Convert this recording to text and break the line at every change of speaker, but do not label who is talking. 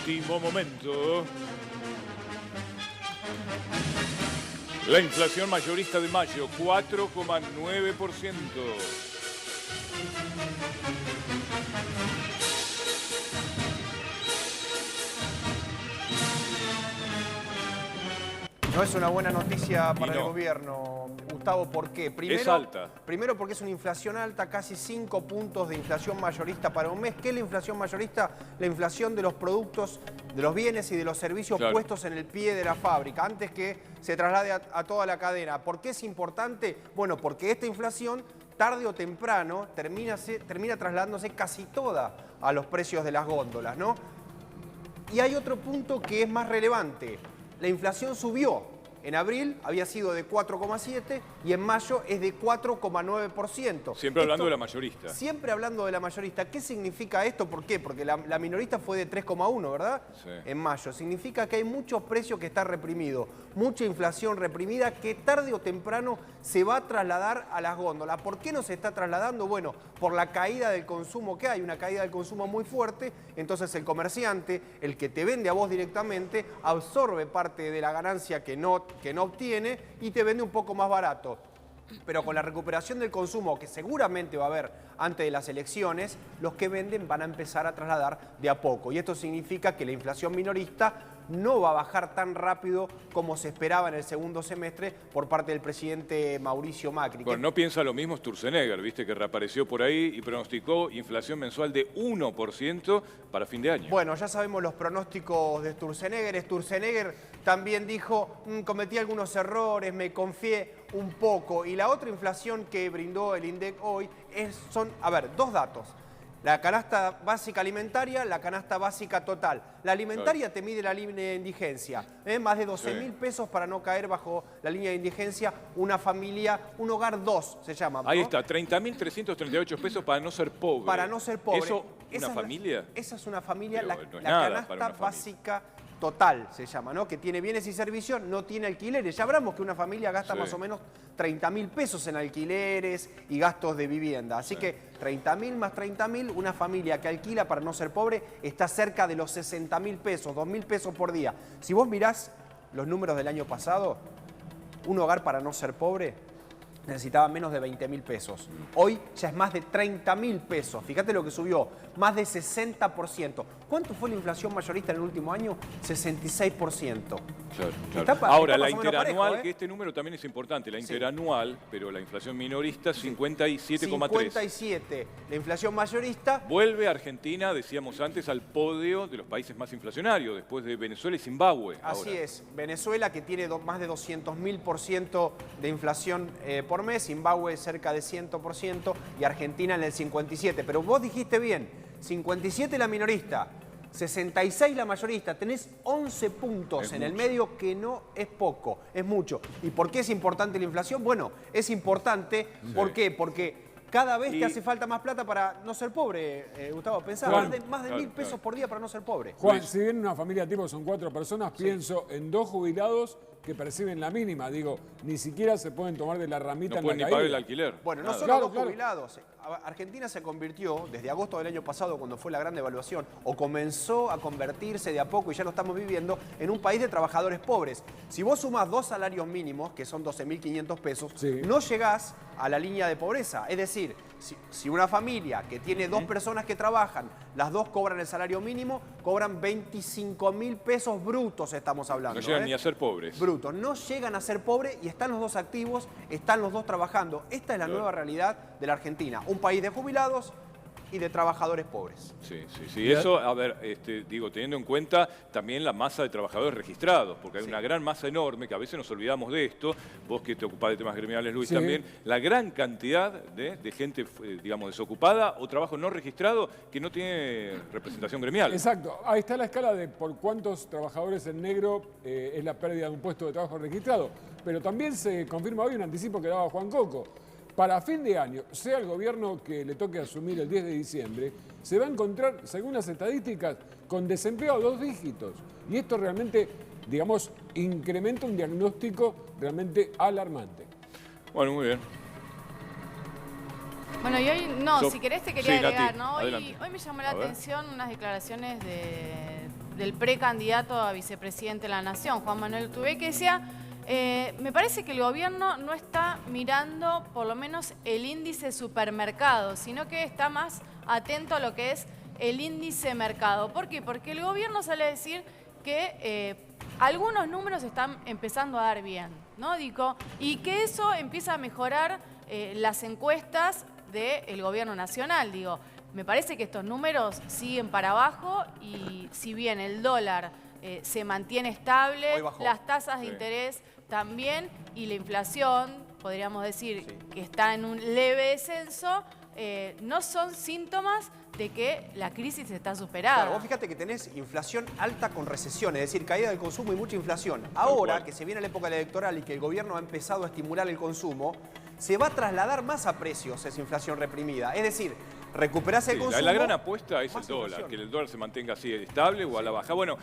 último momento. La inflación mayorista de mayo, 4,9%.
No es una buena noticia para el gobierno, Gustavo. ¿Por qué?
Es alta.
Primero porque es una inflación alta, casi 5 puntos de inflación mayorista para un mes. ¿Qué es la inflación mayorista? La inflación de los productos, de los bienes y de los servicios puestos en el pie de la fábrica, antes que se traslade a toda la cadena. ¿Por qué es importante? Bueno, porque esta inflación, tarde o temprano, termina trasladándose casi toda a los precios de las góndolas, ¿no? Y hay otro punto que es más relevante. La inflación subió. En abril había sido de 4,7 y en mayo es de 4,9%.
Siempre hablando de la mayorista.
Siempre hablando de la mayorista. ¿Qué significa esto? ¿Por qué? Porque la minorista fue de 3,1, ¿verdad?
Sí.
En mayo. Significa que hay muchos precios que están reprimidos, mucha inflación reprimida que tarde o temprano se va a trasladar a las góndolas. ¿Por qué no se está trasladando? Bueno, por la caída del consumo que hay, una caída del consumo muy fuerte. Entonces el comerciante, el que te vende a vos directamente, absorbe parte de la ganancia que no obtiene y te vende un poco más barato. Pero con la recuperación del consumo que seguramente va a haber antes de las elecciones, los que venden van a empezar a trasladar de a poco. Y esto significa que la inflación minorista no va a bajar tan rápido como se esperaba en el segundo semestre por parte del presidente Mauricio Macri.
Bueno, no piensa lo mismo Sturzenegger, viste que reapareció por ahí y pronosticó inflación mensual de 1% para fin de año.
Bueno, ya sabemos los pronósticos de Sturzenegger. Sturzenegger también dijo, cometí algunos errores, me confié un poco. Y la otra inflación que brindó el INDEC hoy son, dos datos. La canasta básica alimentaria, la canasta básica total. La alimentaria te mide la línea de indigencia. Más de 12.000 pesos para no caer bajo la línea de indigencia. Una familia, un hogar 2 se llama, ¿no?
Ahí está, 30.338 pesos para no ser pobre.
Para no ser pobre.
¿Eso una familia?
Esa es una familia,
Pero no es
la
nada
canasta
para una familia.
básica total se llama, ¿no? Que tiene bienes y servicios, no tiene alquileres. Ya hablamos que una familia gasta más o menos 30.000 pesos en alquileres y gastos de vivienda. Así que 30.000 más 30.000, una familia que alquila para no ser pobre está cerca de los 60.000 pesos, 2.000 pesos por día. Si vos mirás los números del año pasado, un hogar para no ser pobre necesitaba menos de 20.000 pesos. Hoy ya es más de 30.000 pesos. Fíjate lo que subió, más de 60%. ¿Cuánto fue la inflación mayorista en el último año? 66%.
Claro. Ahora, la interanual, parejo, que este número también es importante, la interanual, pero la inflación minorista, 57,3.
57. La inflación mayorista.
Vuelve Argentina, decíamos antes, al podio de los países más inflacionarios, después de Venezuela y Zimbabue.
Así es. Venezuela, que tiene más de 200.000% de inflación por mes, Zimbabue cerca de 100% y Argentina en el 57%. Pero vos dijiste bien, 57 la minorista, 66 la mayorista, tenés 11 puntos en el medio, que no es poco, es mucho. ¿Y por qué es importante la inflación? Bueno, es importante, ¿por qué? Porque cada vez te hace falta más plata para no ser pobre, Gustavo. Pensá, más de 1.000 pesos por día para no ser pobre.
Juan, si bien una familia tipo son 4 personas, pienso en 2 jubilados que perciben la mínima. Digo, ni siquiera se pueden tomar de la ramita en la caída.
No pueden ni pagar el alquiler.
Bueno, no solo los jubilados. Argentina se convirtió, desde agosto del año pasado, cuando fue la gran devaluación, o comenzó a convertirse de a poco, y ya lo estamos viviendo, en un país de trabajadores pobres. Si vos sumás 2 salarios mínimos, que son 12.500 pesos, no llegás a la línea de pobreza. Es decir, si una familia que tiene 2 personas que trabajan, las 2 cobran el salario mínimo, cobran 25.000 pesos brutos, estamos hablando.
No llegan ni a ser pobres.
Brutos. No llegan a ser pobres y están los 2 activos, están los 2 trabajando. Esta es la nueva realidad de la Argentina. Un país de jubilados y de trabajadores pobres.
Sí. Eso, a ver, digo, teniendo en cuenta también la masa de trabajadores registrados, porque hay una gran masa enorme, que a veces nos olvidamos de esto, vos que te ocupás de temas gremiales, Luis, también, la gran cantidad de gente, digamos, desocupada o trabajo no registrado que no tiene representación gremial.
Exacto. Ahí está la escala de por cuántos trabajadores en negro es la pérdida de un puesto de trabajo registrado. Pero también se confirma hoy un anticipo que daba Juan Coco. Para fin de año, sea el gobierno que le toque asumir el 10 de diciembre, se va a encontrar, según las estadísticas, con desempleo a 2 dígitos. Y esto realmente, digamos, incrementa un diagnóstico realmente alarmante.
Bueno, muy bien.
Bueno, y hoy, no,
So-
si querés te quería
sí, Nati,
agregar, ¿no?
adelante.
Hoy me llamó la
A ver.
atención unas declaraciones del precandidato a vicepresidente de la Nación, Juan Manuel Urtubey, que decía, me parece que el gobierno no está mirando por lo menos el índice supermercado, sino que está más atento a lo que es el índice mercado. ¿Por qué? Porque el gobierno sale a decir que algunos números están empezando a dar bien, ¿no? Digo, y que eso empieza a mejorar las encuestas del gobierno nacional. Digo, me parece que estos números siguen para abajo y si bien el dólar se mantiene estable,
Hoy bajó.
las tasas de
Sí.
interés también y la inflación, podríamos decir que está en un leve descenso, no son síntomas de que la crisis está superada.
Claro, vos fíjate que tenés inflación alta con recesión, es decir, caída del consumo y mucha inflación. Ahora
cual.
que se viene la época electoral y que el gobierno ha empezado a estimular el consumo, se va a trasladar más a precios esa inflación reprimida. Es decir, recuperás el
Sí,
consumo.
la gran apuesta es el
más
dólar,
inflación.
que el dólar se mantenga así estable o a la baja. Bueno,